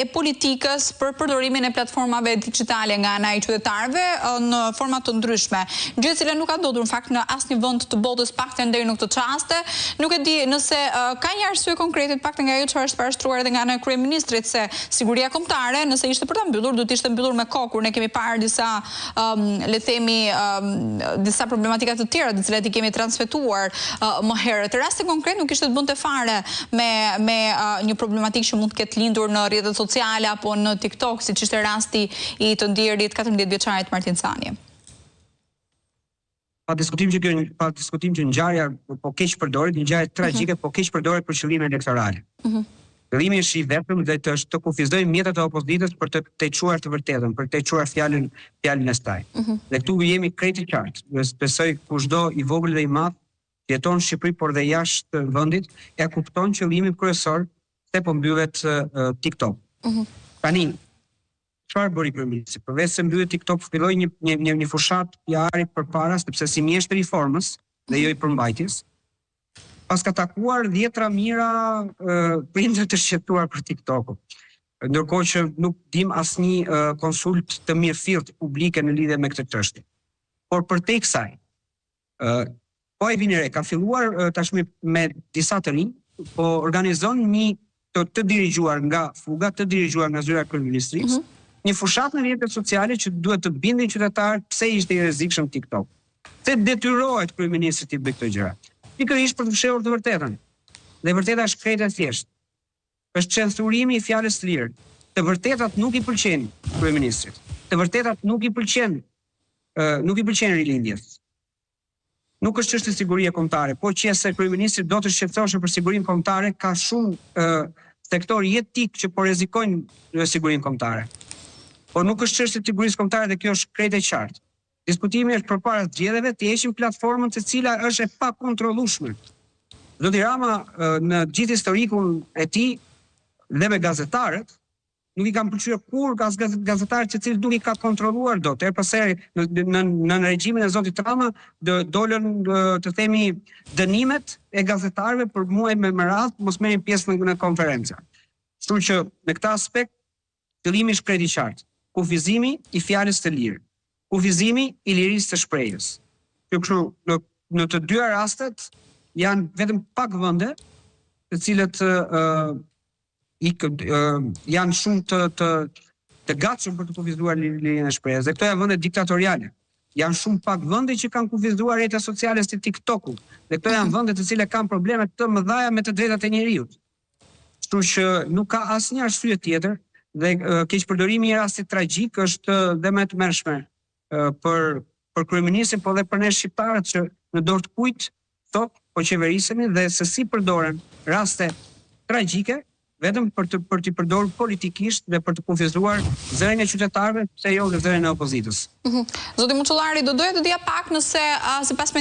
e politikës për përdorimin e platformave digjitale nga ana e qytetarëve në forma të ndryshme. Gjë e cila nuk ka ndodhur në fakt në asnjë vend të botës, paktën deri në këtë çaste. Nuk e di nëse ka një arsye konkrete paktën nga ajo çfarë është parashtruar edhe nga ana e kryeministrit se siguria kombëtare, nëse ishte për ta mbyllur, do të ishte mbyllur me kokur. Ne kemi parë disa le të themi disa problematika të tjera të cilat i kemi transmetuar më herët. Rasti konkret nuk ishte të bënte fare me një problematikë që mund të ketë lindur në rrjetet sociale apo në TikTok, siç ishte rasti i të ndjerit 14 vjeçarit Martin Cani. Pa diskutim që ngjarja po keq përdoret, një ngjarje tragjike po keq përdoret për qëllime elektorale. Qëllimi është i vetëm dhe të kufizojmë mjetet e opozitës për të çuar të vërtetën, për të çuar fjalën e saj. Dhe këtu jemi krejt i qartë. Besoj kushdo i vogël dhe i madh jeton në Shqipëri por dhe jashtë vendit, e kupton qëllimin kryesor se po mbyllet TikTok. Tani, çfarë bëri kryeministri? Përveç se mbyllet TikTok, filloi një fushat PR-i përpara, sepse si mjeshtër i formës dhe jo i përmbajtjes, pas ka takuar 10 mira prindër të shqetëtuar për TikTok-un. Ndërkohë që nuk dim asnjë konsult të mirëfillt publike në lidhje me këtë çështje. Por përtej kësaj, po e vini re, ka filluar tashmë me disa të rinj, po organizon një të dirigjuar nga fuga, të dirigjuar nga zyra e kryeministrisë, një fushat në rrjetet sociale që duhet të bindin qytetarët pse ishte i rrezikshëm TikTok. Se detyrohet kryeministri të bëjë këto gjëra. Pikërisht për të fshehur të vërtetën. Dhe vërteta është krejt e thjeshtë. Është censurimi i fjalës së lirë. Të vërtetat nuk i pëlqejnë kryeministrit. Të vërtetat nuk i pëlqejnë rilindjes. Nuk është çështje sigurie kombëtare, po qëse kryeministri do të shqetësohej për sigurinë kombëtare, ka shumë sektor jetik që po rrezikojnë sigurinë kombëtare. Por nuk është çështje sigurisë kombëtare dhe kjo është krejt e qartë. Diskutimi është përpara zgjedhjeve të heqim platformën e cila është e pakontrollueshme. Zoti Rama në gjithë historikun e tij dhe me gazetarët nuk i kanë pëlqyer kur gazetarët që cilët nuk i ka kontrolluar dot. Pastaj në regjimin e zotit Rama dolën të themi dënimet e gazetarëve për muaj me radhë mos merrin pjesë në konferenca. Kështu që në këtë aspekt qëllimi është krejt i qartë. Kufizimi i fjalës së lirë, kufizimi i lirisë së shprehjes. Kështu në të dyja rastet janë vetëm pak vende të cilët janë shumë të gatshëm për të kufizuar lirinë e shprehjes. Dhe këto janë vende diktatoriale. Janë shumë pak vende që kanë kufizuar rrjetet sociale si TikTok-u. Dhe këto janë vende të cilat kanë probleme të mëdha me të drejtat e njerëzit. Kështu që nuk ka asnjë arsye tjetër dhe keqpërdorimi i rastit tragjik është dhe më e tmerrshme për kryeministin, po dhe për ne shqiptarët që në dorë të kujt sot po qeverisemi dhe se si përdoren raste tragjike vetëm për t'i përdorur politikisht dhe për të kufizuar zërin e qytetarëve, pse jo dhe zërin e opozitës. Zoti Muçullari, do doja të dija pak nëse sipas